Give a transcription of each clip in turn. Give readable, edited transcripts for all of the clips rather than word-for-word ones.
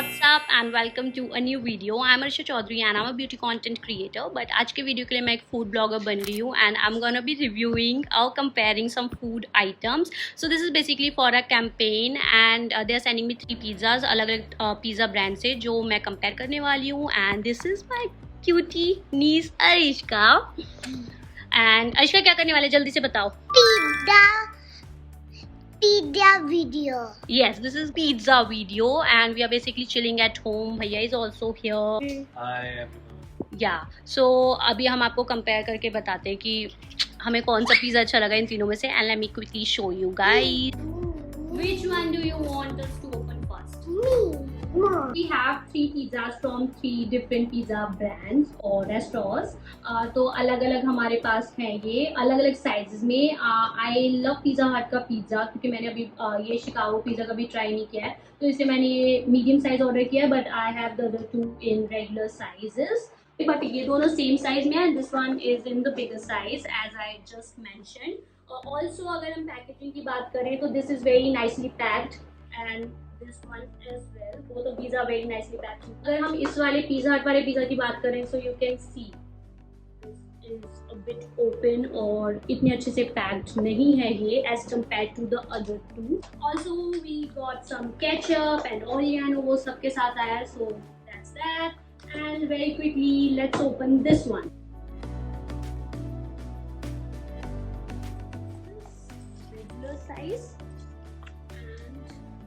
What's up and welcome to a new video. I'm Arshiya Choudhary and I'm a beauty content creator. But आज के video के लिए मैं एक food blogger बन गई हूँ and I'm gonna be reviewing or comparing some food items. So this is basically for a campaign and they are sending me 3 pizzas अलग-अलग pizza brand से जो मैं compare करने वाली हूँ. And this is my cutie niece Arishka. And Arishka क्या करने वाले जल्दी से बताओ. Pizza video. Yes, this is pizza video and we are basically chilling at home. Bhaiya is also here. Hi everyone. Yeah. So अभी हम आपको compare करके बताते हैं कि हमें कौन सा पिज़्ज़ा अच्छा लगा इन तीनों में से. And let me quickly show you guys. Which one do you want us to open first? Me. We have 3 pizzas from 3 different pizza brands or restaurants. तो अलग अलग हमारे पास हैं ये अलग अलग साइजेस में. आई लव पिज़्ज़ा हट का पिज़्ज़ा क्योंकि मैंने अभी ये शिकागो पिज़्ज़ा कभी ट्राई नहीं किया है तो इसलिए मैंने ये मीडियम साइज ऑर्डर किया है. But I have the other 2 in regular sizes. But ये दोनों सेम साइज में है. This one is in the bigger size as I just mentioned. Also अगर हम पैकेजिंग की बात करें तो this is very nicely packed and this one as well. Both of these are very nicely packed. अगर हम इस वाले पिज़्ज़ा हट वाले पिज़्ज़ा की बात करें so you can see this is a bit open और इतने अच्छे से packed नहीं है ये as compared to the other two. Also we got some ketchup and oregano वो सबके साथ आया है. So that's that. And very quickly let's open this one. This regular size.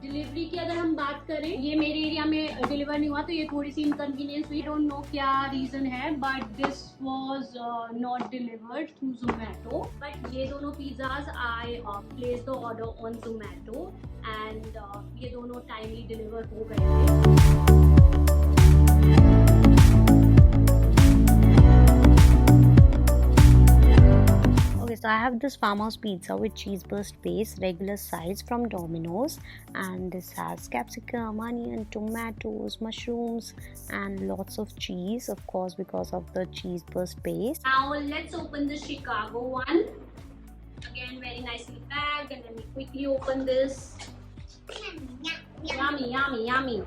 Delivery की अगर हम बात करें ये मेरे एरिया में डिलीवर नहीं हुआ तो ये थोड़ी सी इनकन्वीनियंस हुई. डोंट नो क्या रीज़न है but this was not delivered through Zomato. But ये दोनों pizzas I place the order on Zomato and ये दोनों टाइमली डिलीवर हो गए थे. So I have this farmhouse pizza with cheese burst base regular size from Dominos and this has capsicum, onion, tomatoes, mushrooms and lots of cheese of course because of the cheese burst base. Now let's open the Chicago one. Again very nicely packed and let me quickly open this. Yummy, yummy, yummy.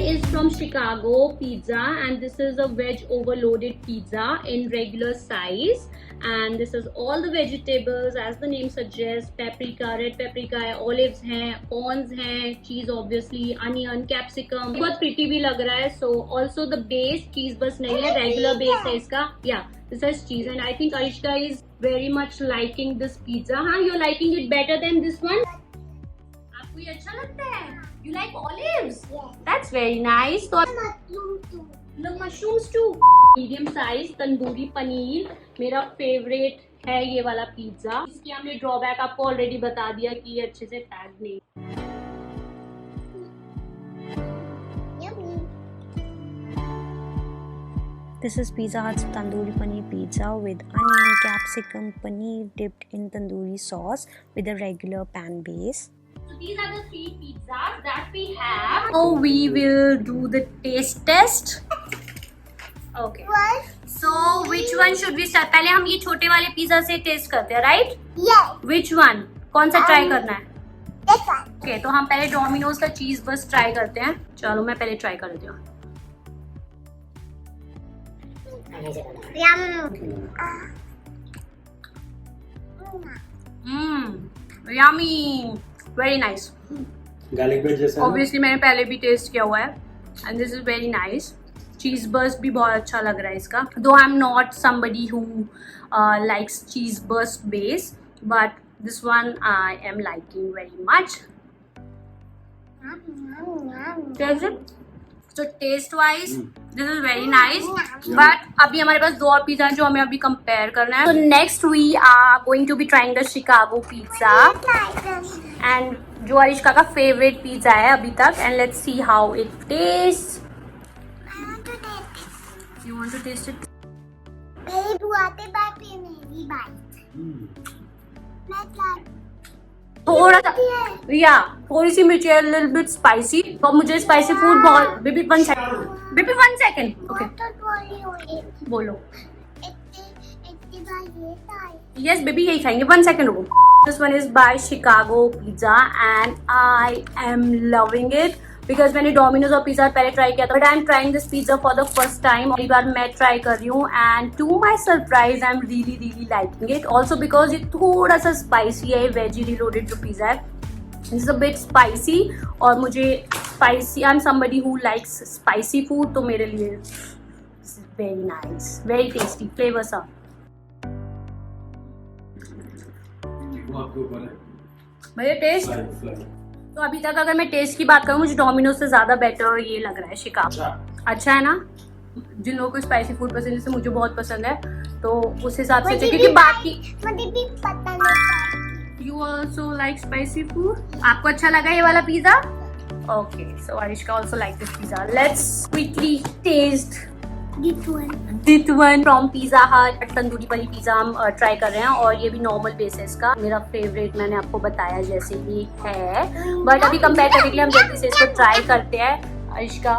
Is from Chicago Pizza and this is a veg overloaded pizza in regular size and this is all the vegetables as the name suggests. Paprika, red paprika है, olives हैं, corns हैं, cheese obviously, onion, capsicum. बहुत pretty भी लग रहा है. So also the base cheese बस नहीं है, regular base है इसका. Yeah, this has cheese and I think Arishka is very much liking this pizza. हाँ, you're liking it better than this one? आपको ये अच्छा लगता है? You like olives? Yes. That's very nice. So Mushroom too. the mushrooms too. Medium size tandoori paneer मेरा favourite है ये वाला पिज्जा. इसकी हमने ड्रॉबैक आपको ऑलरेडी बता दिया कि ये अच्छे से पैक नहीं. Yummy. This is Pizza Hut's tandoori paneer pizza with onion, capsicum, paneer dipped in tandoori sauce with a regular pan base. So these are the 3 pizzas that we have. So we will do the taste test. Okay. What? So which one should we start? पहले हम ये छोटे वाले pizza से test करते हैं, right? Yes. Which one? कौन सा ट्राई करना है? This one. Okay, तो हम पहले डोमिनोज का चीज बस ट्राई करते हैं. चलो मैं पहले ट्राई कर लेती हूँ. Yummy. Very nice. Garlic bread जैसा है. Obviously मैंने पहले भी टेस्ट किया हुआ है and this is very nice. Cheese burst भी बहुत अच्छा लग रहा है इसका. Though I'm not somebody who likes cheese burst base, but this one I am liking very much. Taste it? So taste wise, this is very nice. But अभी हमारे पास 2 और पिज्जा जो हमें अभी कंपेयर करना है. So next we are going to be trying the Chicago pizza. And जो अरिश्का का फेवरेट पिज्जा है अभी तक. And let's see how it tastes. You want to taste it? मेरी बुआ के बाद फिर मेरी बात. मैं ट्राई. थोड़ा सा या थोड़ी सी मिर्ची है, लिटिल बिट स्पाइसी. तो मुझे स्पाइसी फूड बहुत. Baby 1 second. Baby 1 second. Okay बोलो. It's ये था। Yes, baby, यही खाएंगे. 1 second रुको. This one is by Chicago Pizza and I am loving it because मैंने Dominos और Pizza Hut पहले ट्राई किया था, but I am trying this pizza for the first time. पहली बार मैं ट्राई कर रही हूँ and to my surprise I am really liking it. Also because ये थोड़ा सा spicy है, veggie reloaded जो pizza है. This is a bit spicy और मुझे spicy. I am somebody who likes spicy food, तो मेरे लिए this is very nice, very tasty, flavor सा. वो आपके ऊपर है। भैया टेस्ट तो अभी तक अगर मैं टेस्ट की बात करूँ, मुझे डोमिनोज से ज्यादा बेटर ये लग रहा है शिकागो. अच्छा है ना. जिन लोगों को स्पाइसी फूड पसंद है, जैसे मुझे बहुत पसंद है, तो उस हिसाब से क्योंकि बाकी मुझे भी पता नहीं. You also like spicy food. आपको अच्छा लगा ये वाला pizza? Okay, so Arishika also like this pizza. Let's quickly taste this one from Pizza Hut. Tandoori paneer pizza हम ट्राई कर रहे हैं और ये भी नॉर्मल बेसिस का. मेरा फेवरेट मैंने आपको बताया जैसे ये है, बट अभी कंपेयर करने के लिए हम जल्दी से इसको ट्राई करते हैं. Arishika,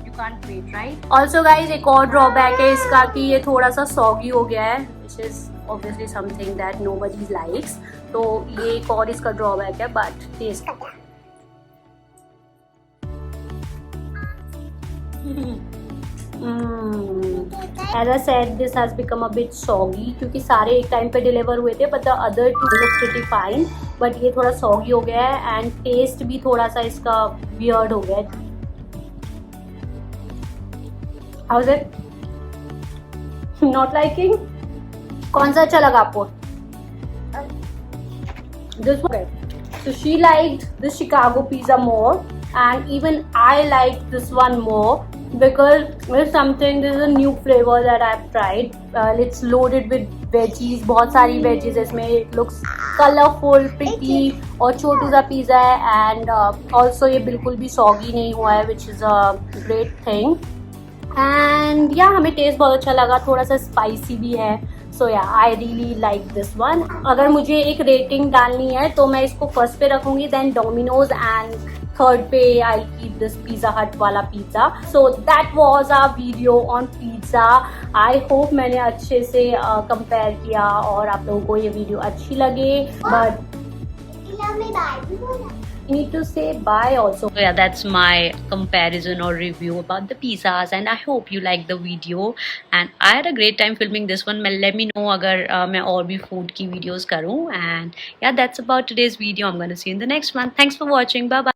you can't wait right. Also guys एक और ड्रॉबैक है इसका कि ये थोड़ा सा सॉगी हो गया है, which is obviously something that nobody likes. तो ये एक और इसका ड्रॉबैक है, but taste As I said, this has become a bit soggy क्योंकि सारे एक टाइम पे डिलीवर हुए थे, but the other two look pretty fine. But ये थोड़ा soggy हो गया है and taste भी थोड़ा सा इसका weird हो गया है. How's it? Not liking? कौन सा अच्छा लगा आपको? This one. So she liked the Chicago pizza more, and even I liked this one more. Because there's something, this is a new flavor that I've tried. It's loaded with veggies, बहुत सारी veggies इसमें. It looks colorful, pretty और छोटू सा pizza है. And also ये बिल्कुल भी soggy नहीं हुआ है, which is a great thing. And yeah, हमें टेस्ट बहुत अच्छा लगा, थोड़ा सा स्पाइसी भी है. So yeah, I really like this one. अगर मुझे एक रेटिंग डालनी है तो मैं इसको फर्स्ट पे रखूंगी, then Domino's, and थर्ड पे I'll keep this Pizza Hut वाला pizza. So that was our video on pizza. I hope मैंने अच्छे से कंपेयर किया और आप लोगों को ये वीडियो अच्छी लगे. But you need to say bye also. So yeah, that's my comparison or review about the pizzas, and I hope you like the video. And I had a great time filming this one. Let me know अगर मैं और भी food की videos करूँ. And yeah, that's about today's video. I'm gonna see you in the next one. Thanks for watching. Bye bye.